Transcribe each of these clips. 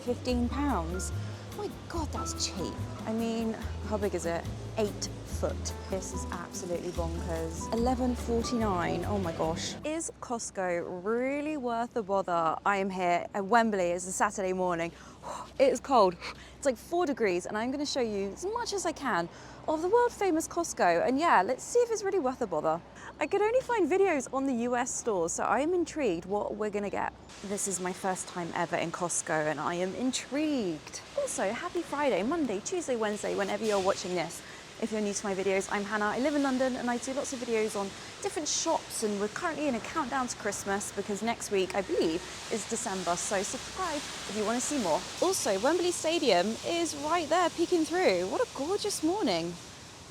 £15. My God, that's cheap. I mean, how big is it? 8 foot. This is absolutely bonkers. £11.49, oh my gosh. Is Costco really worth the bother? I am here at Wembley, it's a Saturday morning. It is cold. It's like 4 degrees and I'm gonna show you as much as I can of the world famous Costco. And yeah, let's see if it's really worth the bother. I could only find videos on the US stores, so I am intrigued what we're gonna get. This is my first time ever in Costco and I am intrigued. Also, happy Friday, Monday, Tuesday, Wednesday, whenever you're watching this. If you're new to my videos, I'm Hannah, I live in London and I do lots of videos on different shops, and we're currently in a countdown to Christmas because next week, I believe, is December, so subscribe if you want to see more. Also, Wembley Stadium is right there peeking through. What a gorgeous morning.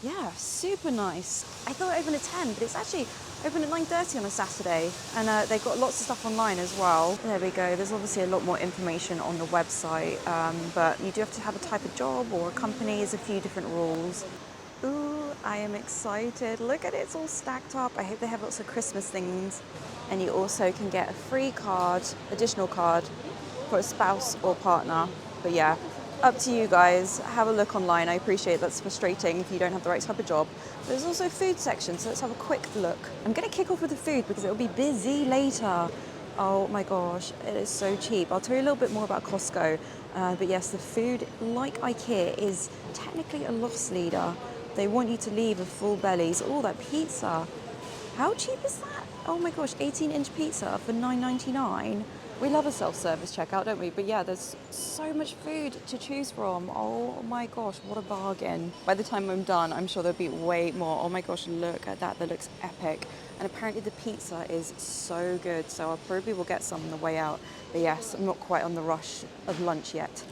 Yeah, super nice. I thought it opened at 10, but it's actually open at 9:30 on a Saturday, and they've got lots of stuff online as well. There we go. There's obviously a lot more information on the website, but you do have to have a type of job or a company. There's a few different rules. Ooh, I am excited. Look at it, it's all stacked up. I hope they have lots of Christmas things. And you also can get a free card, additional card, for a spouse or partner. But yeah, up to you guys. Have a look online. I appreciate that's frustrating if you don't have the right type of job. But there's also a food section, so let's have a quick look. I'm gonna kick off with the food because it'll be busy later. Oh my gosh, it is so cheap. I'll tell you a little bit more about Costco. But yes, the food, like IKEA, is technically a loss leader. They want you to leave with full bellies. Oh, that pizza. How cheap is that? Oh my gosh, 18-inch pizza for $9.99. We love a self-service checkout, don't we? But yeah, there's so much food to choose from. Oh my gosh, what a bargain. By the time I'm done, I'm sure there'll be way more. Oh my gosh, look at that. That looks epic. And apparently the pizza is so good, so I probably will get some on the way out. But yes, I'm not quite on the rush of lunch yet.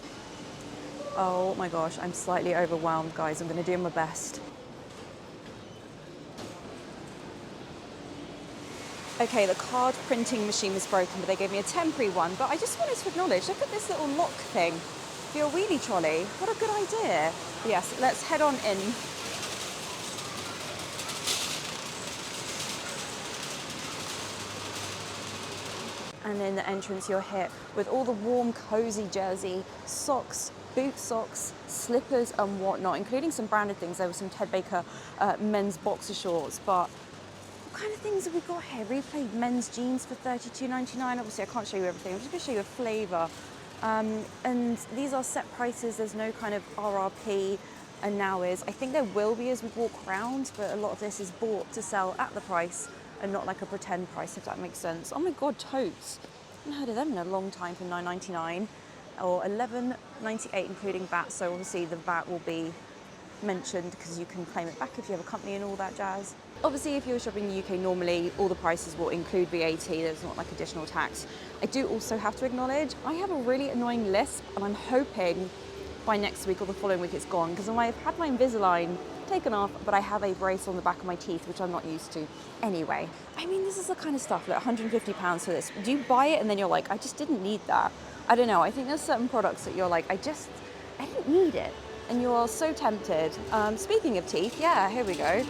Oh my gosh, I'm slightly overwhelmed, guys. I'm gonna do my best. Okay, the card printing machine was broken, but they gave me a temporary one. But I just wanted to acknowledge, look at this little lock thing for your wheelie trolley. What a good idea. Yes, let's head on in. And in the entrance, you're hit with all the warm, cozy jersey, socks, boot socks, slippers and whatnot, including some branded things. There were some Ted Baker men's boxer shorts, but what kind of things have we got here? Replayed men's jeans for $32.99. Obviously, I can't show you everything. I'm just gonna show you a flavor. And these are set prices. There's no kind of RRP and now is. I think there will be as we walk around, but a lot of this is bought to sell at the price and not like a pretend price, if that makes sense. Oh my God, totes. I haven't heard of them in a long time for $9.99 or $11.98 including VAT. So obviously the VAT will be mentioned because you can claim it back if you have a company and all that jazz. Obviously, if you're shopping in the UK, normally all the prices will include VAT. There's not like additional tax. I do also have to acknowledge, I have a really annoying lisp and I'm hoping by next week or the following week it's gone, because I've had my Invisalign taken off, but I have a brace on the back of my teeth, which I'm not used to anyway. I mean, this is the kind of stuff, like £150 for this. Do you buy it and then you're like, I just didn't need that? I don't know. I think there's certain products that you're like, I didn't need it. And you are so tempted. Speaking of teeth, yeah, here we go.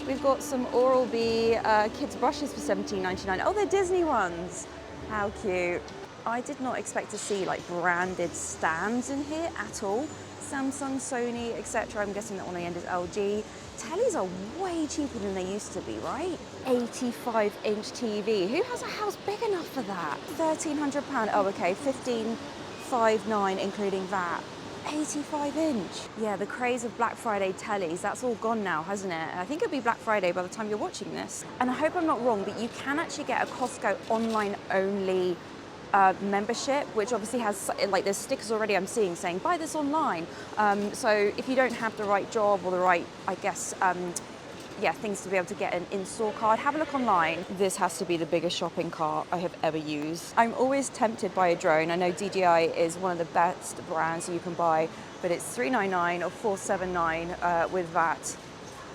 We've got some Oral-B kids brushes for $17.99. Oh, they're Disney ones. How cute. I did not expect to see like branded stands in here at all. Samsung, Sony, etc. I'm guessing that on the end is LG. Tellies are way cheaper than they used to be, right? 85-inch TV. Who has a house big enough for that? £1,300. Oh, okay, $15.59 including VAT. 85-inch. Yeah, the craze of Black Friday tellies, that's all gone now, hasn't it? I think it'll be Black Friday by the time you're watching this. And I hope I'm not wrong, but you can actually get a Costco online only membership, which obviously has, like, there's stickers already I'm seeing saying buy this online. So if you don't have the right job or the right, I guess, things to be able to get an in-store card, have a look online. This has to be the biggest shopping cart I have ever used. I'm always tempted by a drone. I know DJI is one of the best brands you can buy, but it's $399 or $479 with VAT.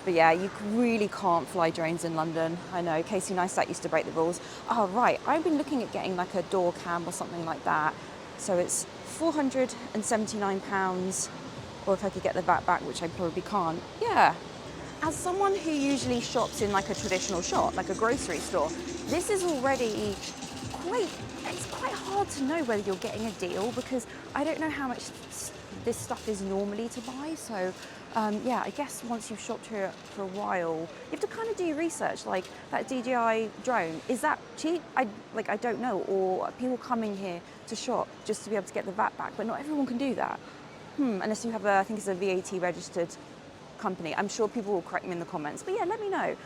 But yeah, you really can't fly drones in London. I know, Casey Neistat used to break the rules. Oh right, I've been looking at getting like a door cam or something like that. So it's £479, or if I could get the VAT back, which I probably can't. Yeah. As someone who usually shops in like a traditional shop, like a grocery store, this is already quite it's quite hard to know whether you're getting a deal because I don't know how much this stuff is normally to buy. So yeah, I guess once you've shopped here for a while, you have to kind of do your research. Like that DJI drone, is that cheap? I don't know. Or are people coming here to shop just to be able to get the VAT back? But not everyone can do that. Unless you have I think it's a VAT registered company. I'm sure people will correct me in the comments, but yeah, let me know.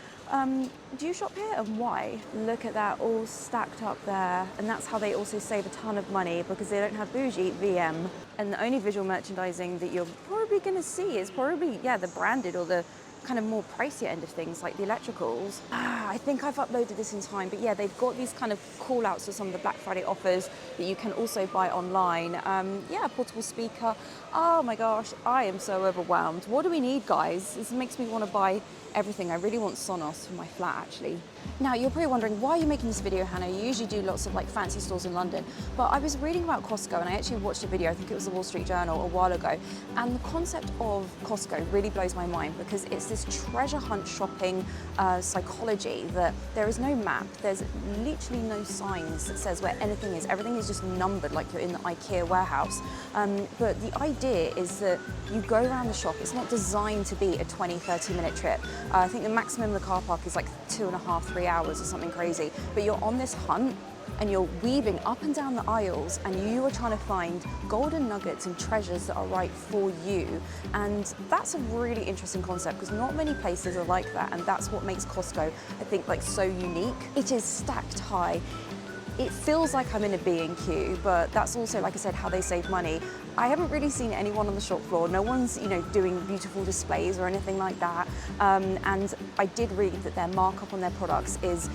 Do you shop here and why? Look at that all stacked up there, and that's how they also save a ton of money because they don't have bougie VM. And the only visual merchandising that you're probably going to see is probably, yeah, the branded or the kind of more pricey end of things like the electricals. I think I've uploaded this in time, but yeah, they've got these kind of call outs for some of the Black Friday offers that you can also buy online. Yeah, portable speaker. Oh my gosh, I am so overwhelmed. What do we need, guys? This makes me want to buy everything. I really want Sonos for my flat, actually. Now, you're probably wondering, why are you making this video, Hannah? You usually do lots of like fancy stores in London, but I was reading about Costco and I actually watched a video, I think it was the Wall Street Journal a while ago, and the concept of Costco really blows my mind because it's this treasure hunt shopping psychology that there is no map, there's literally no signs that says where anything is. Everything is just numbered like you're in the IKEA warehouse. But the idea is that you go around the shop. It's not designed to be a 20-30 minute trip. I think the maximum in the car park is like 2.5, 3 hours or something crazy. But you're on this hunt and you're weaving up and down the aisles and you are trying to find golden nuggets and treasures that are right for you. And that's a really interesting concept because not many places are like that, and that's what makes Costco, I think, like so unique. It is stacked high. It feels like I'm in a B&Q, but that's also, like I said, how they save money. I haven't really seen anyone on the shop floor. No one's, you know, doing beautiful displays or anything like that. And I did read that their markup on their products is,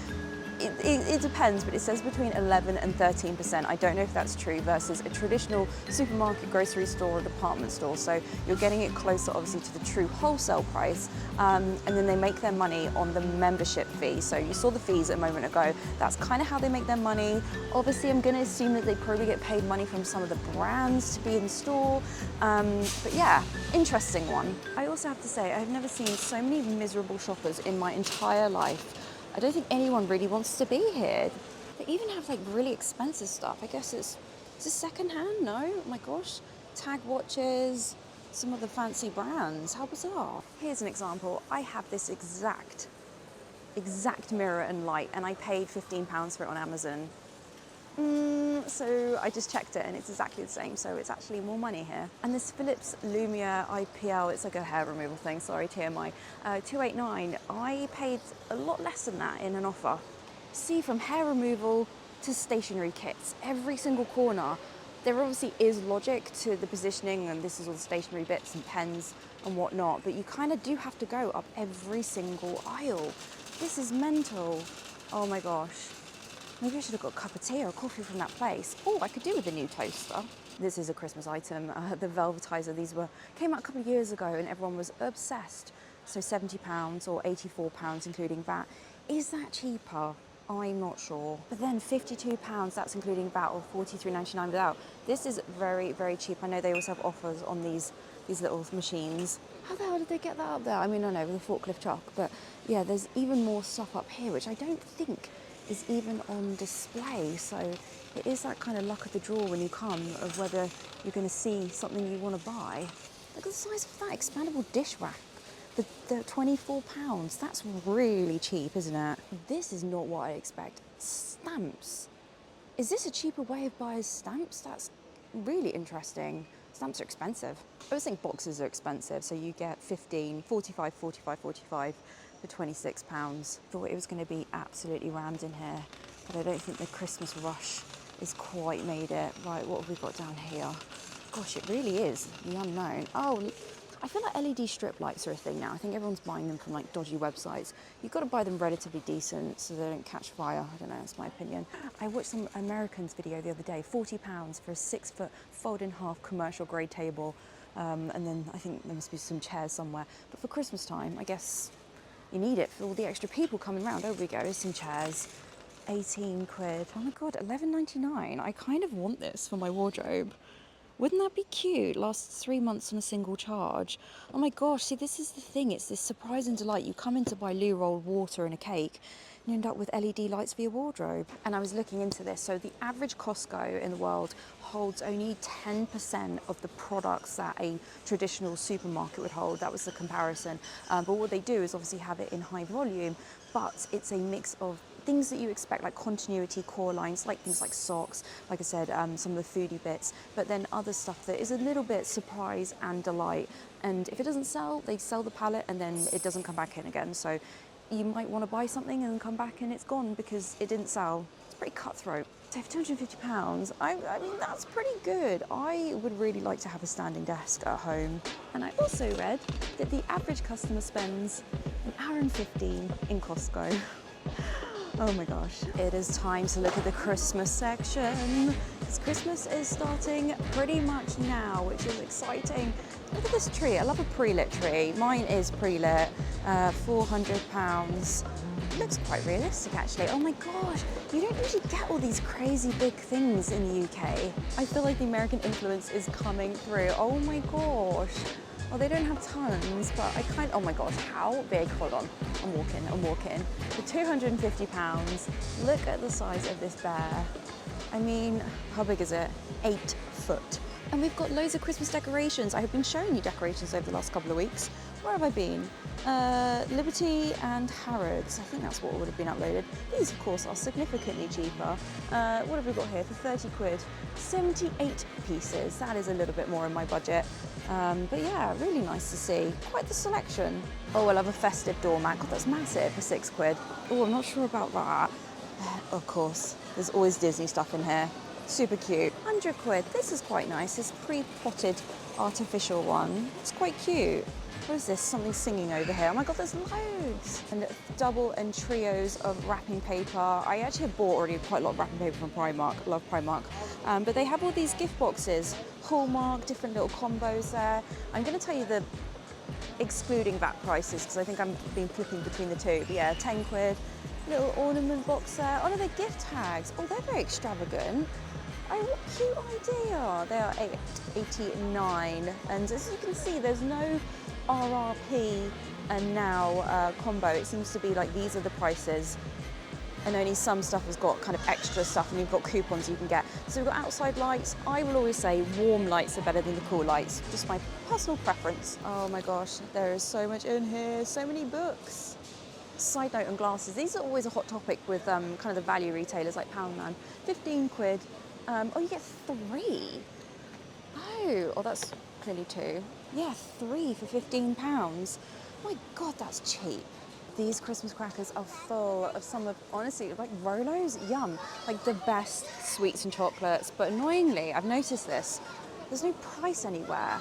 it depends, but it says between 11 and 13%. I don't know if that's true versus a traditional supermarket, grocery store, or department store. So you're getting it closer, obviously, to the true wholesale price. And then they make their money on the membership fee. So you saw the fees a moment ago. That's kind of how they make their money. Obviously, I'm going to assume that they probably get paid money from some of the brands to be in store. But yeah, interesting one. I also have to say, I've never seen so many miserable shoppers in my entire life. I don't think anyone really wants to be here. They even have like really expensive stuff. I guess is it secondhand? No? Oh my gosh. Tag watches, some of the fancy brands. How bizarre. Here's an example. I have this exact mirror and light, and I paid £15 for it on Amazon. So I just checked it and it's exactly the same, so it's actually more money here. And this Philips Lumia IPL, it's like a hair removal thing, sorry, TMI, 289. I paid a lot less than that in an offer. See, from hair removal to stationery kits, every single corner, there obviously is logic to the positioning, and this is all the stationery bits and pens and whatnot, but you kind of do have to go up every single aisle. This is mental. Oh my gosh. Maybe I should have got a cup of tea or a coffee from that place. Oh, I could do with a new toaster. This is a Christmas item, the Velvetizer. These came out a couple of years ago and everyone was obsessed. So £70 or £84 including VAT. Is that cheaper? I'm not sure. But then £52, that's including VAT, or $43.99 without. This is very, very cheap. I know they also have offers on these little machines. How the hell did they get that up there? I mean, I know, with a forklift truck, but yeah, there's even more stuff up here, which I don't think is even on display. So it is that kind of luck of the draw when you come of whether you're going to see something you want to buy. Look at the size of that expandable dish rack. The £24, that's really cheap, isn't it? This is not what I expect. Stamps. Is this a cheaper way of buying stamps? That's really interesting. Stamps are expensive. I always think boxes are expensive, so you get 15, 45 for £26. Thought it was going to be absolutely rammed in here, but I don't think the Christmas rush has quite made it. Right, what have we got down here? Gosh, it really is the unknown. Oh, I feel like LED strip lights are a thing now. I think everyone's buying them from like dodgy websites. You've got to buy them relatively decent so they don't catch fire. I don't know, that's my opinion. I watched some Americans video the other day, £40 for a 6-foot fold-in-half commercial grade table. And then I think there must be some chairs somewhere. But for Christmas time, I guess you need it for all the extra people coming around. There we go, there's some chairs. 18 quid. Oh my God, £11.99. I kind of want this for my wardrobe. Wouldn't that be cute? Lasts 3 months on a single charge. Oh my gosh, see, this is the thing. It's this surprise and delight. You come in to buy loo roll, water and a cake. you end up with LED lights for your wardrobe. And I was looking into this, so the average Costco in the world holds only 10% of the products that a traditional supermarket would hold. That was the comparison. But what they do is obviously have it in high volume, but it's a mix of things that you expect, like continuity core lines, like things like socks, like I said, some of the foodie bits, but then other stuff that is a little bit surprise and delight. And if it doesn't sell, they sell the pallet and then it doesn't come back in again. So you might want to buy something and come back and it's gone because it didn't sell. It's pretty cutthroat. So for £250, I mean, that's pretty good. I would really like to have a standing desk at home. And I also read that the average customer spends an hour and 15 in Costco. Oh my gosh. It is time to look at the Christmas section, because Christmas is starting pretty much now, which is exciting. Look at this tree. I love a pre-lit tree. Mine is pre-lit, £400. Looks quite realistic actually. Oh my gosh, you don't usually get all these crazy big things in the UK. I feel like the American influence is coming through. Oh my gosh. Well, they don't have tons, but oh my gosh, how big? Hold on, I'm walking. For £250, look at the size of this bear. I mean, how big is it? 8 foot. And we've got loads of Christmas decorations. I have been showing you decorations over the last couple of weeks. Where have I been? Liberty and Harrods. I think that's what would have been uploaded. These, of course, are significantly cheaper. What have we got here for 30 quid? 78 pieces. That is a little bit more in my budget. But yeah, really nice to see. Quite the selection. Oh, I love a festive doormat. God, that's massive for 6 quid. Oh, I'm not sure about that. Of course, there's always Disney stuff in here. Super cute. 100 quid. This is quite nice. This pre-potted artificial one. It's quite cute. What is this? Something singing over here. Oh my god, there's loads. And double and trios of wrapping paper. I actually have bought already quite a lot of wrapping paper from Primark. Love Primark. But they have all these gift boxes. Hallmark, different little combos there. I'm going to tell you the excluding VAT prices because I think I'm been flipping between the two. But yeah, 10 quid. Little ornament box there. Oh no, they're gift tags. Oh, they're very extravagant. Oh, what cute idea. They are £8.89. And as you can see, there's no RRP and now combo. It seems to be like these are the prices and only some stuff has got kind of extra stuff and you've got coupons you can get. So we've got outside lights. I will always say warm lights are better than the cool lights. Just my personal preference. Oh my gosh, there is so much in here. So many books. Side note on glasses. These are always a hot topic with kind of the value retailers like Poundland. 15 quid. Oh, you get 3. Oh, that's clearly 2. Yeah, 3 for £15. My God, that's cheap. These Christmas crackers are full of some of, honestly, like Rolos, yum. Like the best sweets and chocolates. But annoyingly, I've noticed this, there's no price anywhere.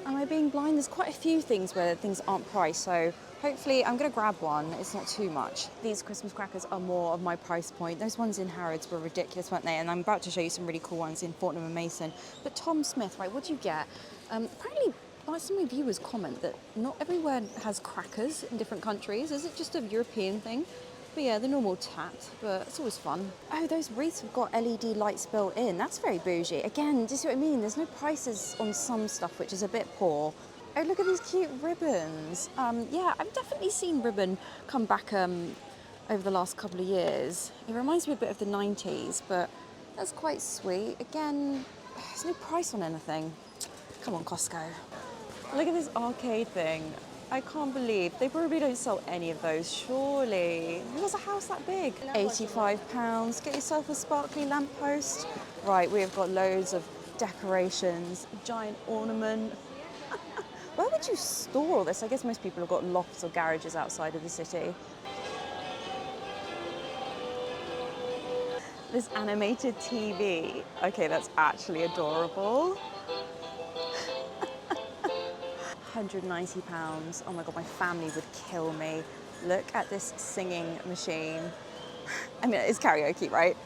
Am I being blind? There's quite a few things where things aren't priced, so hopefully I'm going to grab one. It's not too much. These Christmas crackers are more of my price point. Those ones in Harrods were ridiculous, weren't they? And I'm about to show you some really cool ones in Fortnum and Mason. But Tom Smith, right, what do you get? Apparently, some of my viewers comment that not everywhere has crackers in different countries. Is it just a European thing? But yeah, the normal tat, but it's always fun. Oh, those wreaths have got LED lights built in. That's very bougie. Again, do you see what I mean? There's no prices on some stuff, which is a bit poor. Oh, look at these cute ribbons. Yeah, I've definitely seen ribbon come back over the last couple of years. It reminds me a bit of the 90s, but that's quite sweet. Again, there's no price on anything. Come on, Costco. Look at this arcade thing. I can't believe they probably don't sell any of those, surely. Who has a house that big? £85. Get yourself a sparkly lamppost. Right, we have got loads of decorations, giant ornament. Where would you store all this? I guess most people have got lofts or garages outside of the city. This animated TV. Okay, that's actually adorable. £190. Oh my God, my family would kill me. Look at this singing machine. I mean, it's karaoke, right?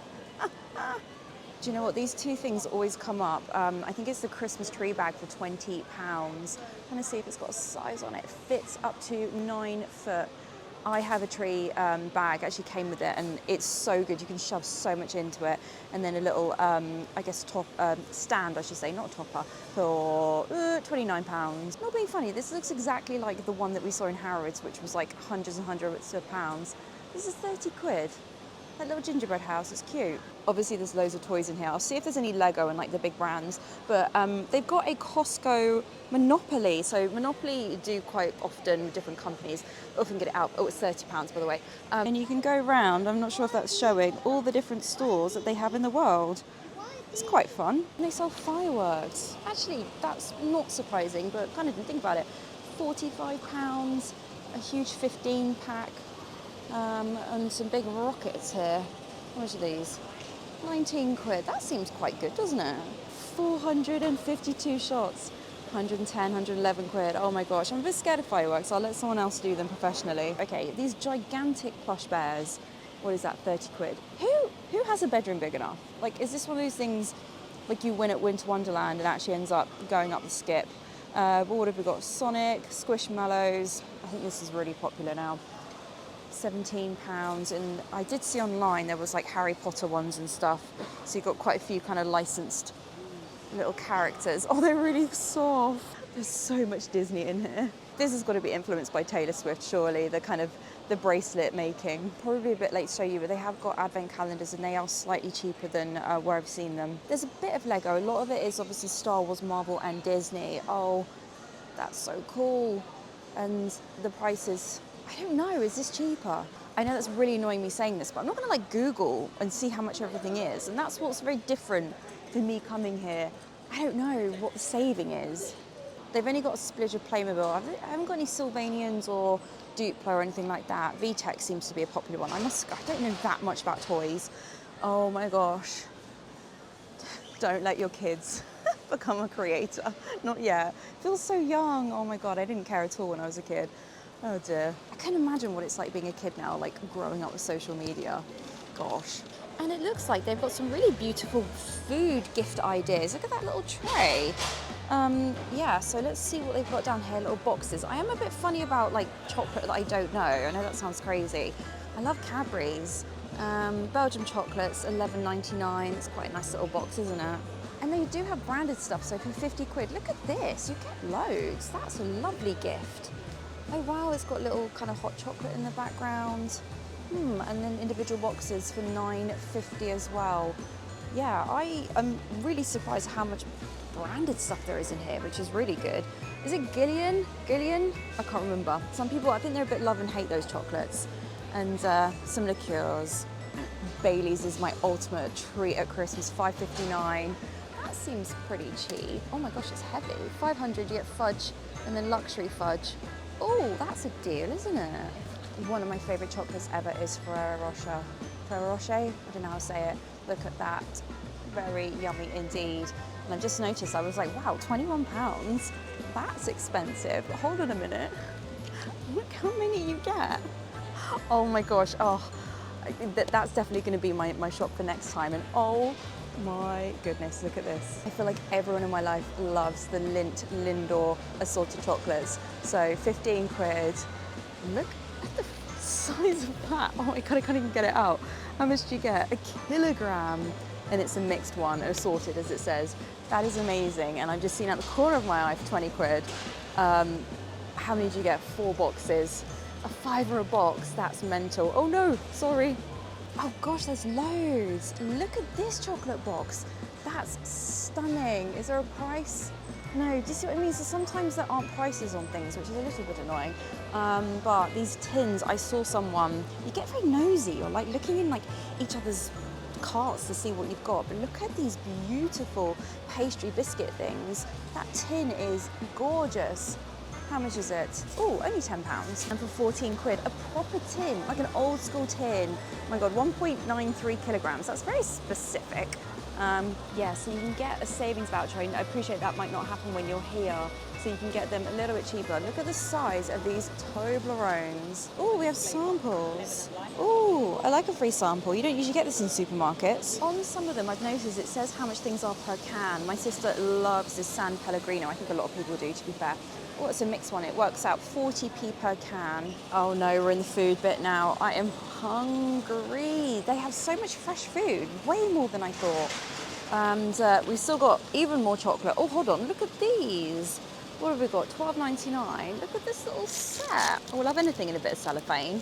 Do you know what? These two things always come up. I think it's the Christmas tree bag for £20. I want to see if it's got a size on it. It fits up to 9 foot. I have a tree bag, actually came with it, and it's so good. You can shove so much into it. And then a little, I guess, top stand, I should say, not topper, for £29. Not being funny, this looks exactly like the one that we saw in Harrods, which was like hundreds and hundreds of pounds. This is 30 quid. That little gingerbread house is cute. Obviously there's loads of toys in here. I'll see if there's any Lego and like the big brands, but they've got a Costco Monopoly. So Monopoly do quite often, different companies often get it out. Oh, it's £30 by the way. And you can go around, I'm not sure if that's showing, all the different stores that they have in the world. It's quite fun. And they sell fireworks. Actually, that's not surprising, but kind of didn't think about it. £45, a huge 15 pack. And some big rockets here. What are these? 19 quid. That seems quite good, doesn't it? 452 shots. 110, 111 quid. Oh my gosh, I'm a bit scared of fireworks. I'll let someone else do them professionally. Okay, these gigantic plush bears. What is that, 30 quid? Who has a bedroom big enough? Like, is this one of those things like you win at Winter Wonderland and actually ends up going up the skip? But what have we got? Sonic, Squishmallows. I think this is really popular now. £17, and I did see online there was like Harry Potter ones and stuff, so you got quite a few kind of licensed little characters. Oh, they're really soft. There's so much Disney in here. This has got to be influenced by Taylor Swift, surely, the kind of the bracelet making. Probably a bit late to show you, but they have got advent calendars and they are slightly cheaper than where I've seen them. There's a bit of Lego. A lot of it is obviously Star Wars, Marvel and Disney. Oh, that's so cool. And the prices, I don't know, is this cheaper? I know that's really annoying me saying this, but I'm not gonna like Google and see how much everything is. And that's what's very different for me coming here. I don't know what the saving is. They've only got a splidge of Playmobil. I haven't got any Sylvanians or Duplo or anything like that. VTech seems to be a popular one. I don't know that much about toys. Oh my gosh. Don't let your kids become a creator. Not yet. Feels so young. Oh my God, I didn't care at all when I was a kid. Oh dear. I can't imagine what it's like being a kid now, like growing up with social media. Gosh. And it looks like they've got some really beautiful food gift ideas. Look at that little tray. Yeah, so let's see what they've got down here, little boxes. I am a bit funny about like chocolate that I don't know. I know that sounds crazy. I love Cadbury's. Belgian chocolates, $11.99. It's quite a nice little box, isn't it? And they do have branded stuff, so for 50 quid, look at this, you get loads. That's a lovely gift. Oh wow, it's got little kind of hot chocolate in the background. And then individual boxes for $9.50 as well. Yeah, I am really surprised how much branded stuff there is in here, which is really good. Is it Gillian? Gillian? I can't remember. Some people, I think they're a bit love and hate those chocolates. And some liqueurs. Bailey's is my ultimate treat at Christmas, $5.59. That seems pretty cheap. Oh my gosh, it's heavy. 500, you get fudge and then luxury fudge. Oh, that's a deal, isn't it? One of my favourite chocolates ever is Ferrero Rocher. Ferrero Rocher? I don't know how to say it. Look at that. Very yummy indeed. And I just noticed, I was like, wow, £21? That's expensive. But hold on a minute. Look how many you get. Oh my gosh. Oh, that's definitely going to be my shop for next time. And oh my goodness, look at this. I feel like everyone in my life loves the Lindor assorted chocolates. So 15 quid. Look at the size of that. Oh my God, I can't even get it out. How much do you get? A kilogram. And it's a mixed one, assorted as it says. That is amazing. And I've just seen out the corner of my eye for 20 quid. How many do you get? 4 boxes. A £5 a box, that's mental. Oh no, sorry. Oh gosh, there's loads. Look at this chocolate box. That's stunning. Is there a price? No, do you see what I mean? So sometimes there aren't prices on things, which is a little bit annoying. But these tins, I saw someone, you get very nosy. You're like looking in like each other's carts to see what you've got. But look at these beautiful pastry biscuit things. That tin is gorgeous. How much is it? Oh, only £10. And for 14 quid, a proper tin, like an old school tin. Oh my God, 1.93 kilograms. That's very specific. Yeah, so you can get a savings voucher. I appreciate that might not happen when you're here, so you can get them a little bit cheaper. Look at the size of these Toblerones. Oh, we have samples. Oh, I like a free sample. You don't usually get this in supermarkets. On some of them, I've noticed it says how much things are per can. My sister loves this San Pellegrino. I think a lot of people do, to be fair. Oh, it's a mixed one. It works out 40p per can. Oh no, we're in the food bit now. I am hungry. They have so much fresh food, way more than I thought. And we've still got even more chocolate. Oh, hold on, look at these. What have we got? £12.99. Look at this little set. Oh, we'll have anything in a bit of cellophane.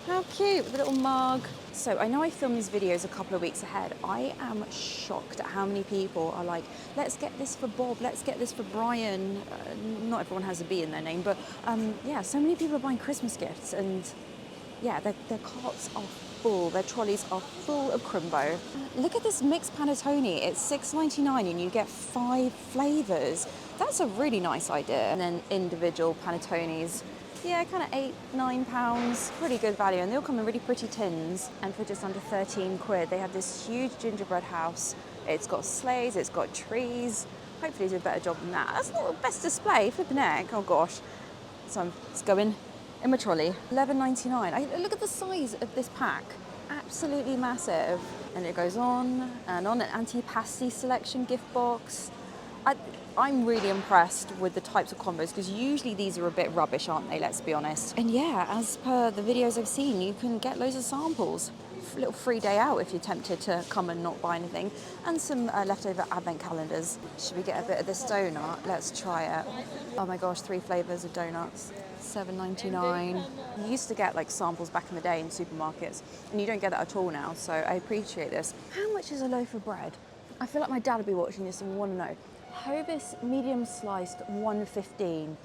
How cute, with a little mug. So I know I filmed these videos a couple of weeks ahead. I am shocked at how many people are like, let's get this for Bob, let's get this for Brian. Not everyone has a B in their name, but yeah, so many people are buying Christmas gifts, and yeah, their carts are full, their trolleys are full of Crimbo. Look at this mixed panettone, it's $6.99 and you get 5 flavours. That's a really nice idea. And then individual panettones, yeah, kind of £8-9, pretty good value, and they all come in really pretty tins. And for just under 13 quid, they have this huge gingerbread house. It's got sleighs, it's got trees. Hopefully do a better job than that. That's not the best display, flipping heck, oh gosh. So it's going in my trolley. $11.99. Look at the size of this pack. Absolutely massive. And it goes on and on. An antipasti selection gift box. I'm really impressed with the types of combos, because usually these are a bit rubbish, aren't they? Let's be honest. And yeah, as per the videos I've seen, you can get loads of samples. A little free day out if you're tempted to come and not buy anything. And some leftover advent calendars. Should we get a bit of this donut? Let's try it. Oh my gosh, 3 flavours of donuts. $7.99. You used to get like samples back in the day in supermarkets, and you don't get that at all now, so I appreciate this. How much is a loaf of bread? I feel like my dad would be watching this and would want to know. Hovis medium sliced, $1.15.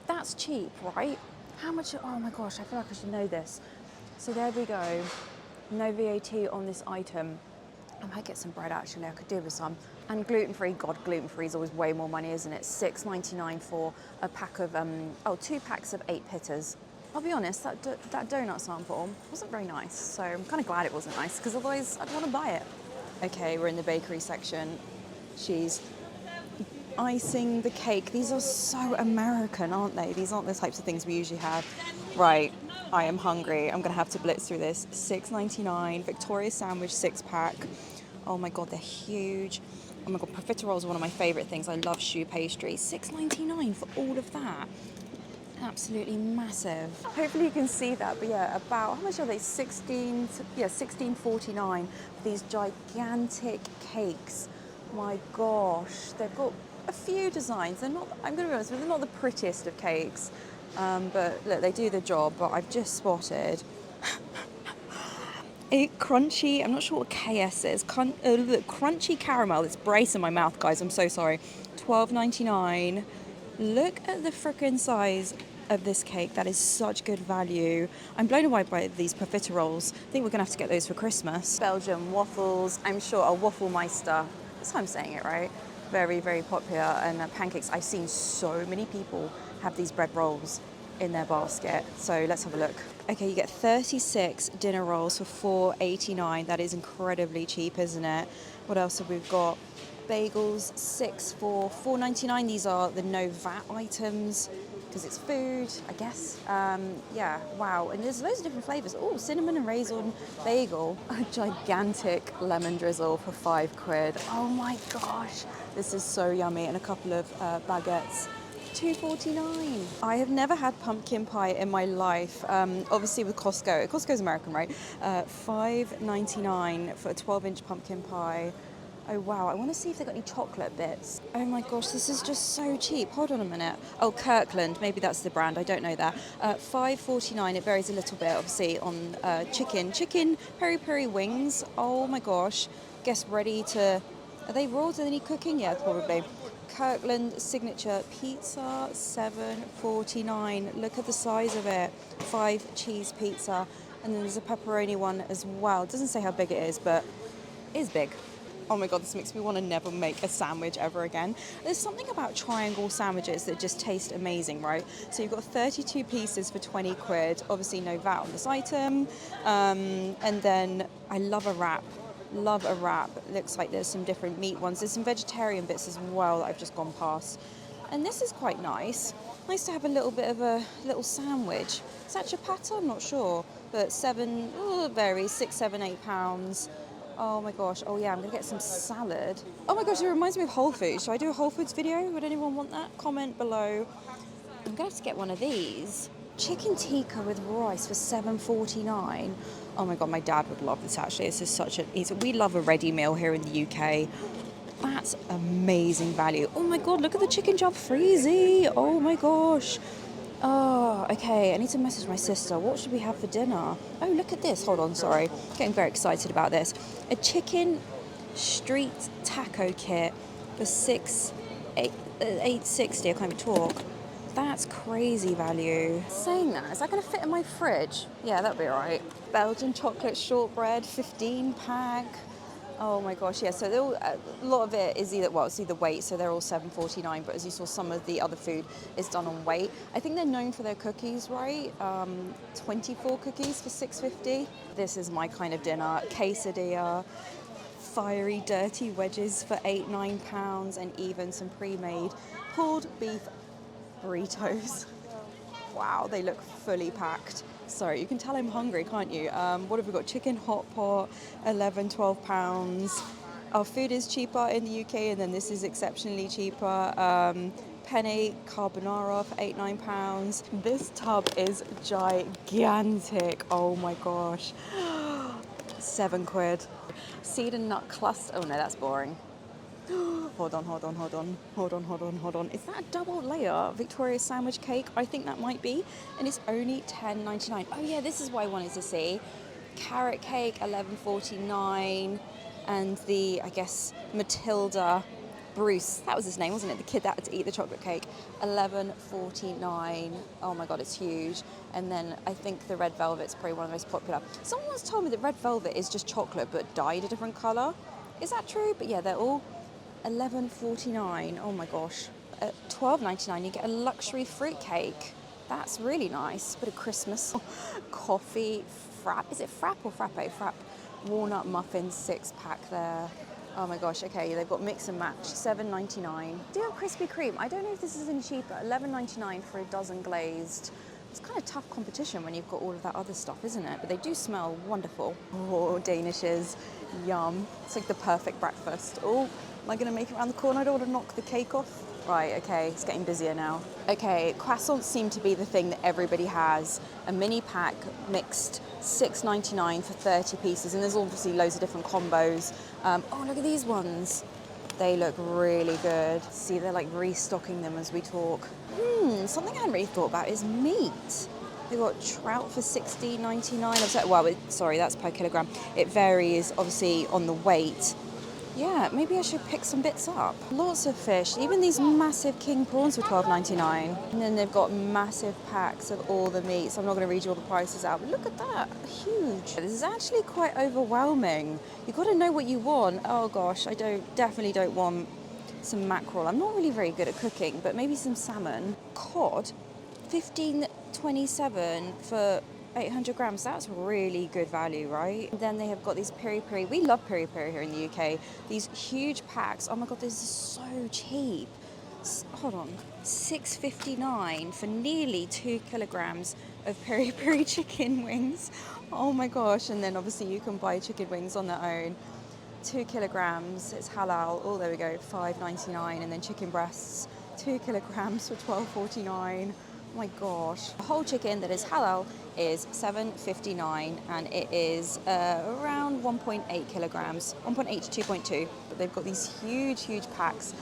That's cheap, right? How much? Oh my gosh, I feel like I should know this. So there we go. No VAT on this item. I might get some bread actually, I could do with some. And gluten-free, God, gluten-free is always way more money, isn't it? $6.99 for a pack of, 2 packs of 8 pitters. I'll be honest, that donut sample wasn't very nice, so I'm kind of glad it wasn't nice, because otherwise I'd want to buy it. Okay, we're in the bakery section. She's icing the cake. These are so American, aren't they? These aren't the types of things we usually have. Right, I am hungry. I'm gonna have to blitz through this. $6.99, Victoria sandwich 6-pack. Oh my God, they're huge. Oh my God, profiteroles are one of my favorite things. I love choux pastry. $6.99 for all of that. Absolutely massive. Hopefully you can see that, but yeah, about, how much are they? $16.49 for these gigantic cakes. My gosh, they've got a few designs. They're not, I'm going to be honest, they're not the prettiest of cakes, but look, they do the job. But I've just spotted a crunchy, I'm not sure what KS is, crunchy caramel. It's bracing my mouth, guys, I'm so sorry. $12.99. Look at the frickin' size of this cake. That is such good value. I'm blown away by these profiteroles. I think we're gonna have to get those for Christmas. Belgian waffles. I'm sure a waffle meister. That's how I'm saying it, right? Very, very popular. And pancakes. I've seen so many people have these bread rolls in their basket. So let's have a look. Okay, you get 36 dinner rolls for $4.89. That is incredibly cheap, isn't it? What else have we got? Bagels, 6 for $4.99. These are the no VAT items because it's food, I guess. Yeah, wow. And there's loads of different flavors. Oh, cinnamon and raisin bagel. A gigantic lemon drizzle for 5 quid. Oh my gosh, this is so yummy. And a couple of baguettes. $2.49. I have never had pumpkin pie in my life. Obviously with Costco. Costco's American, right? $5.99 for a 12-inch pumpkin pie. Oh wow, I want to see if they've got any chocolate bits. Oh my gosh, this is just so cheap. Hold on a minute. Oh, Kirkland, maybe that's the brand, I don't know that. $5.49, it varies a little bit obviously on chicken. Chicken peri-peri wings, oh my gosh. Guess ready to, are they raw? Do they need cooking? Yeah, probably. Kirkland signature pizza, $7.49. Look at the size of it. 5 cheese pizza. And then there's a pepperoni one as well. It doesn't say how big it is, but it is big. Oh my God, this makes me want to never make a sandwich ever again. There's something about triangle sandwiches that just taste amazing, right? So you've got 32 pieces for 20 quid. Obviously no VAT on this item. And then I love a wrap. Love a wrap. Looks like there's some different meat ones. There's some vegetarian bits as well that I've just gone past. And this is quite nice. Nice to have a little bit of a little sandwich. Is that ciabatta? I'm not sure. But varies, 6, 7, 8 pounds. Oh my gosh, oh yeah, I'm gonna get some salad. Oh my gosh, it reminds me of Whole Foods. Should I do a Whole Foods video? Would anyone want that? Comment below. I'm gonna have to get one of these. Chicken tikka with rice for $7.49. Oh my God, my dad would love this actually. This is such a, we love a ready meal here in the UK. That's amazing value. Oh my God, look at the chicken jalfrezi. Oh my gosh. Oh, okay. I need to message my sister. What should we have for dinner? Oh, look at this. Hold on, sorry. Getting very excited about this. A chicken street taco kit for 860. I can't even talk. That's crazy value. Saying that, is that going to fit in my fridge? Yeah, that'd be all right. Belgian chocolate shortbread, 15 pack. Oh my gosh, yeah. So a lot of it is either, well, it's either weight, so they're all $7.49. But as you saw, some of the other food is done on weight. I think they're known for their cookies, right? 24 cookies for $6.50. This is my kind of dinner. Quesadilla, fiery, dirty wedges for £8-9, and even some pre-made pulled beef burritos. Wow, they look fully packed. Sorry, you can tell I'm hungry, can't you? What have we got? Chicken hot pot, £11-12. Our food is cheaper in the UK, and then this is exceptionally cheaper. Penne carbonara for £8-9. This tub is gigantic. Oh my gosh. £7. Seed and nut cluster. Oh no, that's boring. Hold on. Is that a double layer Victoria sandwich cake? I think that might be. And it's only $10.99. Oh yeah, this is what I wanted to see. Carrot cake, $11.49. And the, I guess, Matilda Bruce, that was his name, wasn't it? The kid that had to eat the chocolate cake. $11.49. Oh my God, it's huge. And then I think the red velvet's probably one of the most popular. Someone once told me that red velvet is just chocolate but dyed a different colour. Is that true? But yeah, they're all $11.49. Oh my gosh. At $12.99 you get a luxury fruit cake. That's really nice. Bit of Christmas. Coffee, frap. Is it frap or frappe? Frap. Walnut muffin 6-pack there. Oh my gosh, okay, they've got mix and match, $7.99. Do you have Krispy Kreme? I don't know if this is any cheaper, $11.99 for a dozen glazed. It's kind of tough competition when you've got all of that other stuff, isn't it? But they do smell wonderful. Oh, Danishes, yum. It's like the perfect breakfast. Oh, am I gonna make it around the corner? I don't want to knock the cake off. Right, okay, it's getting busier now. Okay, croissants seem to be the thing that everybody has. A mini pack mixed, $6.99 for 30 pieces, and there's obviously loads of different combos. Oh, look at these ones. They look really good. See, they're like restocking them as we talk. Something I hadn't really thought about is meat. They've got trout for $16.99. Well, sorry, that's per kilogram. It varies, obviously, on the weight. Yeah, maybe I should pick some bits up. Lots of fish, even these massive king prawns for $12.99. And then they've got massive packs of all the meats. I'm not going to read you all the prices out, but look at that, huge. This is actually quite overwhelming. You've got to know what you want. Oh gosh, I definitely don't want some mackerel. I'm not really very good at cooking, but maybe some salmon. Cod, $15.27 for 800 grams, that's really good value, right? And then they have got these peri-peri. We love peri-peri here in the UK. These huge packs. Oh my God, this is so cheap. Hold on, $6.59 for nearly 2 kilograms of peri-peri chicken wings. Oh my gosh, and then obviously you can buy chicken wings on their own. 2 kilograms, it's halal. Oh, there we go, $5.99. And then chicken breasts, 2 kilograms for $12.49. Oh my gosh. A whole chicken that is halal is $7.59, and it is around 1.8 kilograms, 1.8 to 2.2. But they've got these huge packs.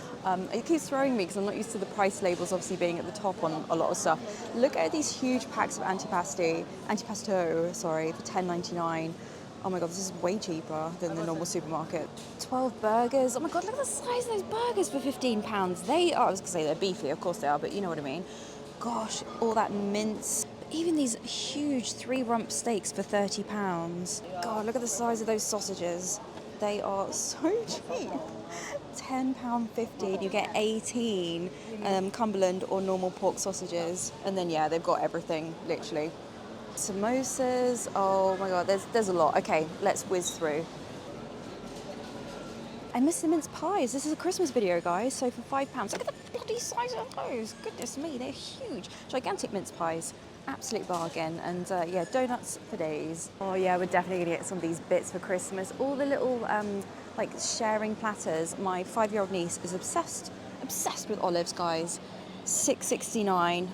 It keeps throwing me because I'm not used to the price labels obviously being at the top on a lot of stuff. Look at these huge packs of antipasto, for $10.99. Oh my God, this is way cheaper than the normal supermarket. 12 burgers. Oh my God, look at the size of those burgers for £15. They are, I was gonna say they're beefy, of course they are, but you know what I mean. Gosh, all that mince. Even these huge 3-rump steaks for £30. God, look at the size of those sausages. They are so cheap. £10.50 and you get 18 Cumberland or normal pork sausages. And then yeah, they've got everything, literally. Samosas, oh my God, there's a lot. Okay, let's whiz through. I missed the mince pies. This is a Christmas video, guys, so for £5. Look at the bloody size of those. Goodness me, they're huge. Gigantic mince pies. Absolute bargain. And yeah, donuts for days. Oh yeah, we're definitely gonna get some of these bits for Christmas. All the little like sharing platters. My 5-year-old niece is obsessed with olives, guys. $6.69.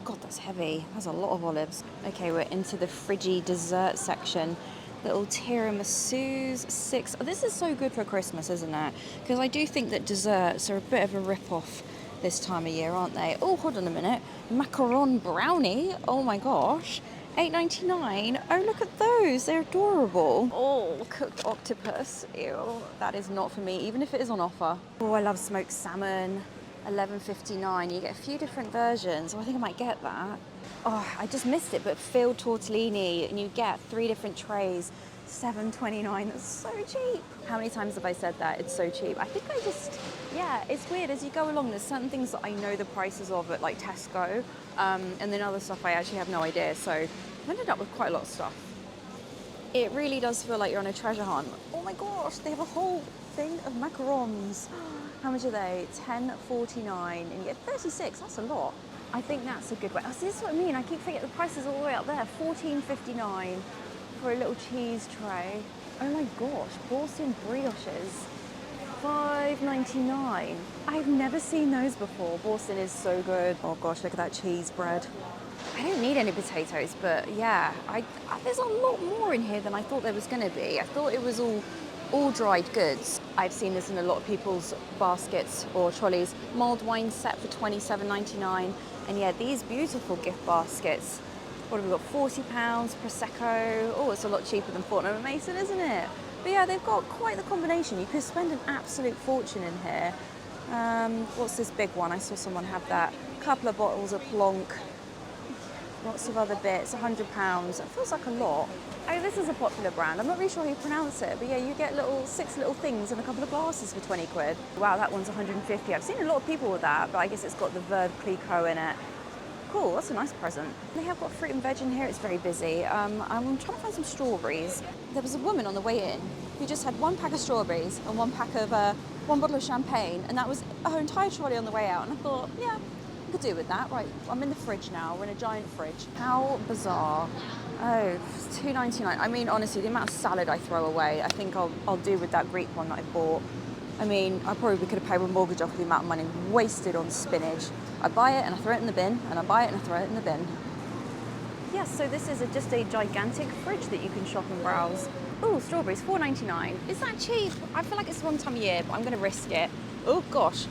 God, that's heavy. That's a lot of olives. Okay, we're into the fridgy dessert section. Little tiramisus, $6. Oh, this is so good for Christmas, isn't it? Because I do think that desserts are a bit of a rip-off this time of year, aren't they? Oh, hold on a minute. Macaron brownie. Oh my gosh. $8.99. Oh, look at those. They're adorable. Oh, cooked octopus. Ew, that is not for me, even if it is on offer. Oh, I love smoked salmon. $11.59. You get a few different versions. Oh, I think I might get that. Oh, I just missed it, but filled tortellini, and you get 3 different trays. $7.29. That's so cheap. How many times have I said that? It's so cheap. I think I just, yeah, it's weird. As you go along, there's certain things that I know the prices of at like Tesco, and then other stuff I actually have no idea. So I've ended up with quite a lot of stuff. It really does feel like you're on a treasure hunt. Oh my gosh, they have a whole thing of macarons. How much are they? $10.49, and you get 36. That's a lot. I think that's a good way. Oh, see, this is what I mean. I keep forgetting the prices all the way up there. $14.59 for a little cheese tray. Oh my gosh, Boston brioches. $5.99. I've never seen those before. Boston is so good. Oh gosh, look at that cheese bread. I don't need any potatoes, but yeah, there's a lot more in here than I thought there was going to be. I thought it was all dried goods. I've seen this in a lot of people's baskets or trolleys. Mulled wine set for $27.99. And yeah, these beautiful gift baskets. What have we got? £40, Prosecco. Oh, it's a lot cheaper than Fortnum & Mason, isn't it? But yeah, they've got quite the combination. You could spend an absolute fortune in here. What's this big one? I saw someone have that. A couple of bottles of Plonk. Lots of other bits, £100. It feels like a lot. Oh, this is a popular brand. I'm not really sure how you pronounce it, but yeah, you get 6 little things and a couple of glasses for 20 quid. Wow, that one's 150. I've seen a lot of people with that, but I guess it's got the Veuve Clicquot in it. Cool, that's a nice present. They have got fruit and veg in here. It's very busy. I'm trying to find some strawberries. There was a woman on the way in who just had 1 pack of strawberries and 1 bottle of champagne, and that was her entire trolley on the way out. And I thought, yeah, I could do with that. Right, I'm in the fridge now. We're in a giant fridge. How bizarre. Oh, $2.99. I mean, honestly, the amount of salad I throw away, I think I'll do with that Greek one that I bought. I mean, I probably could have paid my mortgage off with the amount of money wasted on spinach. I buy it and I throw it in the bin, and I buy it and I throw it in the bin. Yes, so this is just a gigantic fridge that you can shop and browse. Oh, strawberries, $4.99. Is that cheap? I feel like it's the wrong time of year, but I'm going to risk it. Oh, gosh.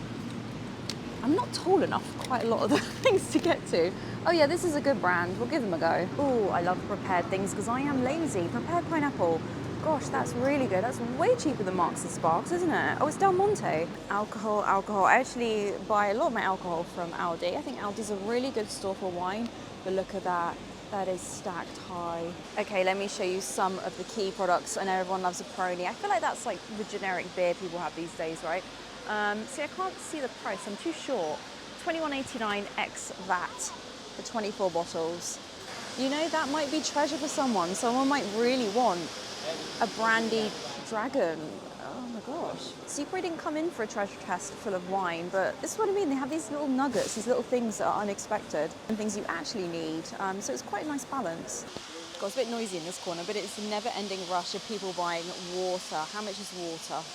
I'm not tall enough for quite a lot of the things to get to. Oh yeah, this is a good brand. We'll give them a go. Oh, I love prepared things because I am lazy. Prepared pineapple. Gosh, that's really good. That's way cheaper than Marks and Sparks, isn't it? Oh, it's Del Monte. Alcohol. I actually buy a lot of my alcohol from Aldi. I think Aldi's a really good store for wine. But look at that. That is stacked high. Okay, let me show you some of the key products. I know everyone loves a Peroni. I feel like that's like the generic beer people have these days, right? See, I can't see the price. I'm too short. $21.89 ex VAT for 24 bottles. You know, that might be treasure for someone. Someone might really want a brandy dragon. Oh my gosh. So you probably didn't come in for a treasure chest full of wine, but this is what I mean. They have these little nuggets, these little things that are unexpected and things you actually need. So it's quite a nice balance. God, it's a bit noisy in this corner, but it's a never-ending rush of people buying water. How much is water?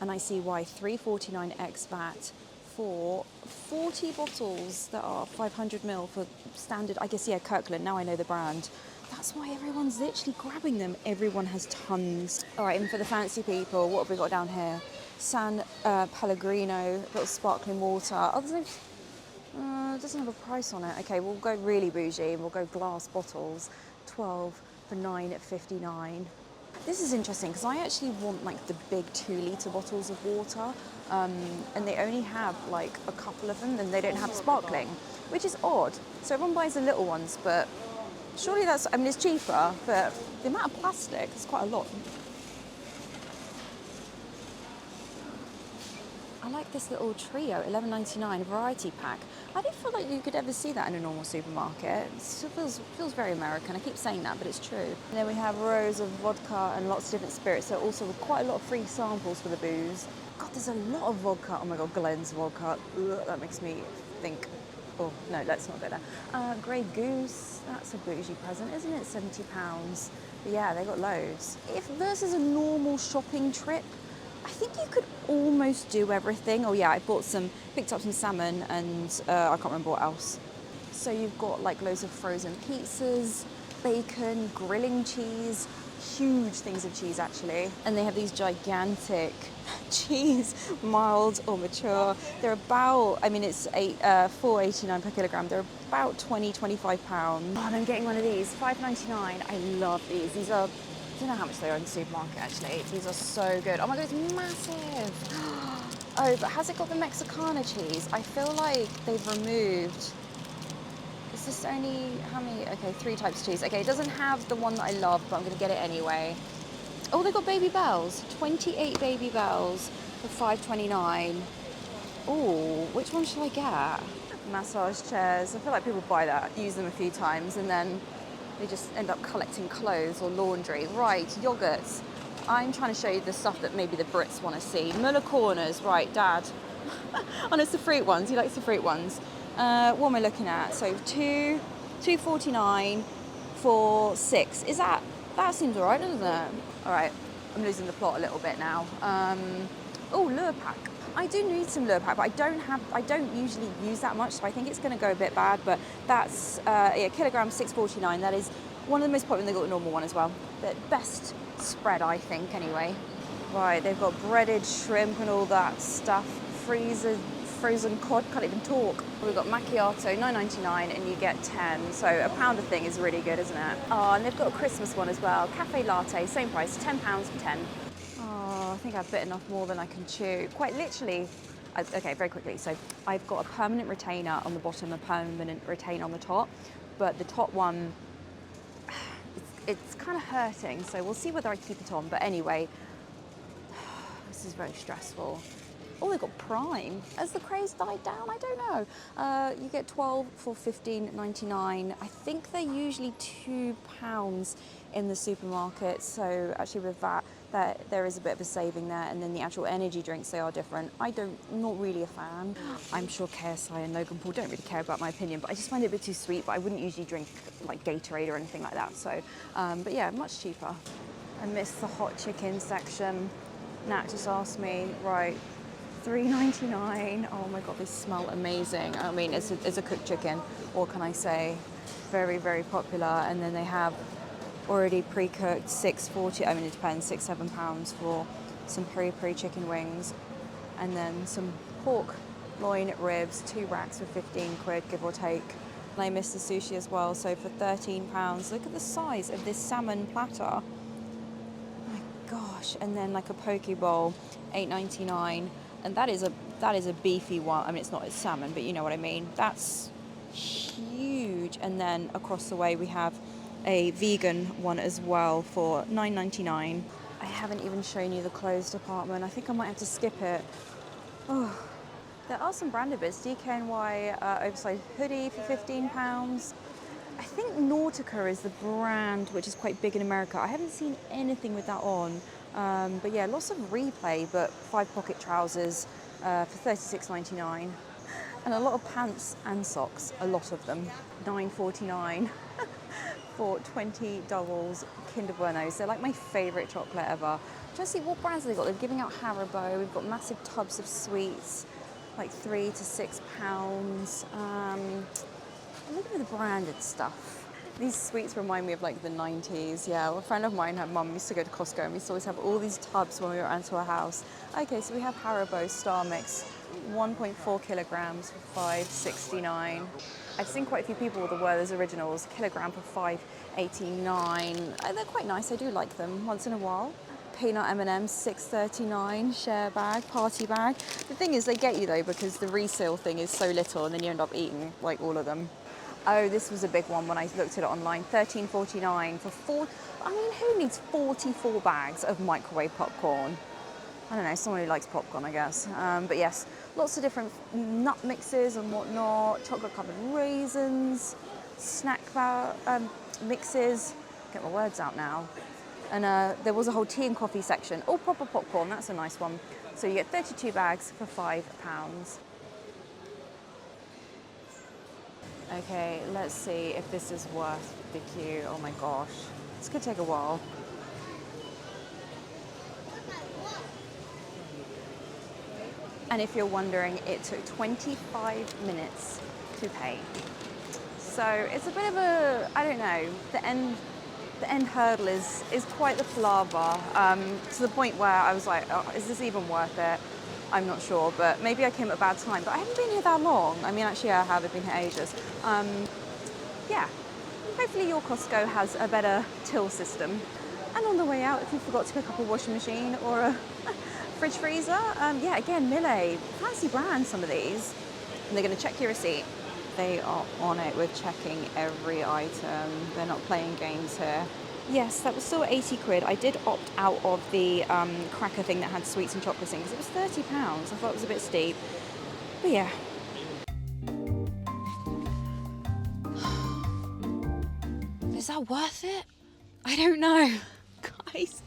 And I see why. $3.49 ex VAT for 40 bottles that are 500ml for standard, I guess, yeah, Kirkland. Now I know the brand. That's why everyone's literally grabbing them. Everyone has tons. All right, and for the fancy people, what have we got down here? San Pellegrino, little sparkling water. Oh, there's no, it doesn't have a price on it. Okay, we'll go really bougie and we'll go glass bottles. 12 for $9.59. This is interesting because I actually want like the big 2-litre bottles of water, and they only have like a couple of them, and they don't have sparkling, which is odd. So everyone buys the little ones, but surely that's, I mean, it's cheaper, but the amount of plastic is quite a lot. I like this little trio, $11.99 variety pack. I don't feel like you could ever see that in a normal supermarket. It feels very American. I keep saying that, but it's true. And then we have rows of vodka and lots of different spirits, so also with quite a lot of free samples for the booze. God, there's a lot of vodka. Oh my God, Glen's vodka. Ugh, that makes me think. Oh, no, let's not go there. Grey Goose, that's a bougie present, isn't it? £70. But yeah, they got loads. If versus a normal shopping trip, I think you could almost do everything. Oh yeah, I picked up some salmon and I can't remember what else. So you've got like loads of frozen pizzas, bacon, grilling cheese, huge things of cheese actually. And they have these gigantic cheese, mild or mature. They're about, I mean, it's $4.89 per kilogram. They're about 20-25 pounds. Oh, and I'm getting one of these, $5.99. I love these. These are, I don't know how much they are in the supermarket actually. These are so good. Oh my god, it's massive. Oh, but has it got the Mexicana cheese? I feel like they've removed. Is this only, how many? Okay, 3 types of cheese. Okay, it doesn't have the one that I love, but I'm gonna get it anyway. Oh, they got Baby Bells. 28 Baby Bells for $5.29. Oh, which one should I get? Massage chairs. I feel like people buy that, use them a few times, and then they just end up collecting clothes or laundry. Right, yogurts. I'm trying to show you the stuff that maybe the Brits want to see. Muller Corners, right, Dad. And it's the fruit ones. He likes the fruit ones. What am I looking at? So $2.49 for 6. Is that seems alright, doesn't it? Alright, I'm losing the plot a little bit now. Oh, lure pack. I do need some lure pack, but I don't usually use that much, so I think it's going to go a bit bad. But that's yeah, kilogram $6.49. That is one of the most popular. They've got the normal one as well. The best spread, I think, anyway. Right, they've got breaded shrimp and all that stuff. Frozen cod, can't even talk. We've got macchiato, $9.99, and you get 10. So a pound a thing is really good, isn't it? Oh, and they've got a Christmas one as well. Cafe latte, same price, £10 for 10. Oh, I think I've bitten off more than I can chew. Quite literally. Okay, very quickly. So I've got a permanent retainer on the bottom, a permanent retainer on the top, but the top one, it's kind of hurting. So we'll see whether I keep it on. But anyway, this is very stressful. Oh, they've got Prime. Has the craze died down? I don't know. You get 12 for $15.99. I think they're usually £2 in the supermarket. So actually with that, there is a bit of a saving there. And then the actual energy drinks, they are different. Not really a fan. I'm sure KSI and Logan Paul don't really care about my opinion, but I just find it a bit too sweet. But I wouldn't usually drink like Gatorade or anything like that. So, but yeah, much cheaper. I missed the hot chicken section. Nat just asked me, right, $3.99. Oh my god, they smell amazing. I mean, it's a cooked chicken. What can I say? Very, very popular. And then they have already pre-cooked $6.40. I mean, it depends, £6-7 for some peri-peri chicken wings, and then some pork loin ribs, 2 racks for 15 quid, give or take. And I missed the sushi as well. So for £13, look at the size of this salmon platter. My gosh! And then like a poke bowl, $8.99. And that is a beefy one. I mean, it's not salmon, but you know what I mean. That's huge. And then across the way we have a vegan one as well for $9.99. I haven't even shown you the clothes department. I think I might have to skip it. Oh, there are some branded bits. DKNY oversized hoodie for £15. I think Nautica is the brand, which is quite big in America. I haven't seen anything with that on. But yeah, lots of Replay, but 5-pocket trousers for $36.99. And a lot of pants and socks, a lot of them. $9.49 for 20 doubles Kinder Buenos. They're like my favourite chocolate ever. Trying to see what brands they've got. They're giving out Haribo. We've got massive tubs of sweets, like £3 to £6. I'm looking at the branded stuff. These sweets remind me of like the 90s. Yeah, well, a friend of mine, her mum used to go to Costco, and we used to always have all these tubs when we were around to her house. Okay, so we have Haribo Star Mix, 1.4 kilograms for $5.69. I've seen quite a few with the Werther's Originals, kilogram for $5.89. They're quite nice, I do like them once in a while. Peanut M&M's, $6.39, share bag, party bag. The thing is, they get you though, because the resale thing is so little, and then you end up eating like all of them. Oh, this was a big one when I looked at it online. $13.49 for 4. I mean, who needs 44 bags of microwave popcorn? I don't know, someone who likes popcorn, I guess. But yes, lots of different nut mixes and whatnot. Chocolate-covered raisins, snack bar mixes. Get my words out now. And there was a whole tea and coffee section. Oh, proper popcorn, that's a nice one. So you get 32 bags for £5. Okay, let's see if this is worth the queue. Oh my gosh, this could take a while. And if you're wondering, it took 25 minutes to pay. So it's a bit of a, I don't know, the the end hurdle is quite the palaver, to the point where I was like, oh, is this even worth it? I'm not sure, but maybe I came at a bad time. But I haven't been here that long. I mean, actually, I have. I've been here ages. Yeah, hopefully your Costco has a better till system. And on the way out, if you forgot to pick up a washing machine or a fridge freezer, yeah, again, Mille, fancy brand, some of these. And they're going to check your receipt. They are on it with checking every item. They're not playing games here. Yes, that was still 80 quid. I did opt out of the cracker thing that had sweets and chocolates in because it was £30. I thought it was a bit steep. But yeah. Is that worth it? I don't know. Guys,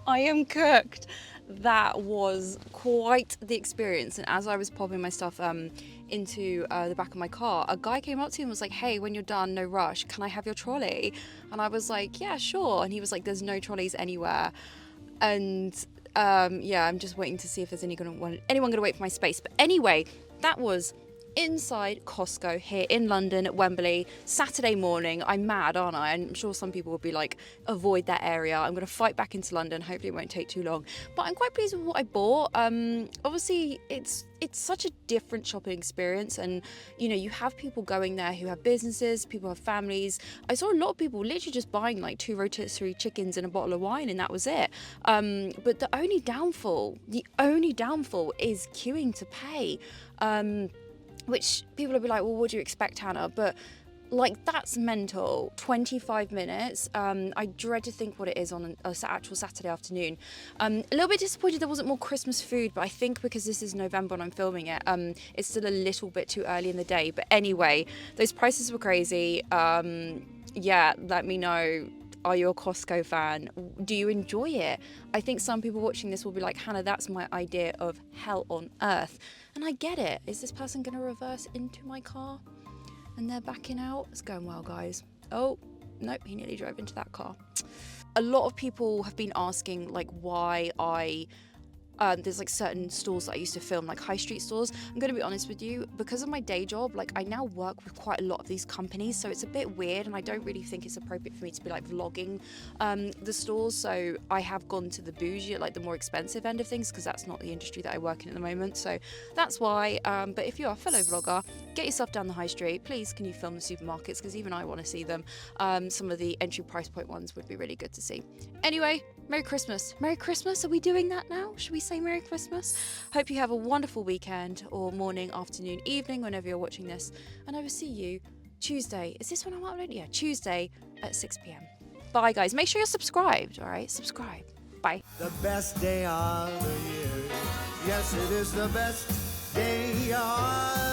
I am cooked. That was quite the experience. And as I was popping my stuff into the back of my car, a guy came up to me and was like, hey, when you're done, no rush, can I have your trolley? And I was like, yeah, sure. And he was like, there's no trolleys anywhere. And yeah, I'm just waiting to see if there's anyone going to wait for my space. But anyway, that was inside Costco here in London at Wembley, Saturday morning. I'm mad, aren't I? I'm sure some people will be like, avoid that area. I'm going to fight back into London. Hopefully it won't take too long. But I'm quite pleased with what I bought. Obviously, it's such a different shopping experience, and you know, you have people going there who have businesses, people have families. I saw a lot of people literally just buying like 2 rotisserie chickens and a bottle of wine, and that was it. But the only downfall is queuing to pay. Which people will be like, well, what do you expect, Hannah? But like, that's mental. 25 minutes. I dread to think what it is on an actual Saturday afternoon. A little bit disappointed there wasn't more Christmas food, but I think because this is November and I'm filming it, it's still a little bit too early in the day. But anyway, those prices were crazy. Yeah, let me know. Are you a Costco fan? Do you enjoy it? I think some people watching this will be like, Hannah, that's my idea of hell on earth. And I get it. Is this person going to reverse into my car? And they're backing out? It's going well, guys. Oh, nope, he nearly drove into that car. A lot of people have been asking like why there's like certain stores that I used to film, like high street stores. I'm going to be honest with you, because of my day job, like I now work with quite a lot of these companies, so it's a bit weird, and I don't really think it's appropriate for me to be like vlogging the stores. So I have gone to the bougie, like the more expensive end of things, because that's not the industry that I work in at the moment. So that's why. But if you're a fellow vlogger, get yourself down the high street. Please, can you film the supermarkets? Because even I want to see them. Some of the entry price point ones would be really good to see. Anyway, Merry Christmas. Merry Christmas. Are we doing that now? Should we say Merry Christmas? Hope you have a wonderful weekend, or morning, afternoon, evening, whenever you're watching this. And I will see you Tuesday. Is this when I'm uploading? Yeah, Tuesday at 6 p.m. Bye, guys. Make sure you're subscribed, all right? Subscribe. Bye. The best day of the year. Yes, it is the best day of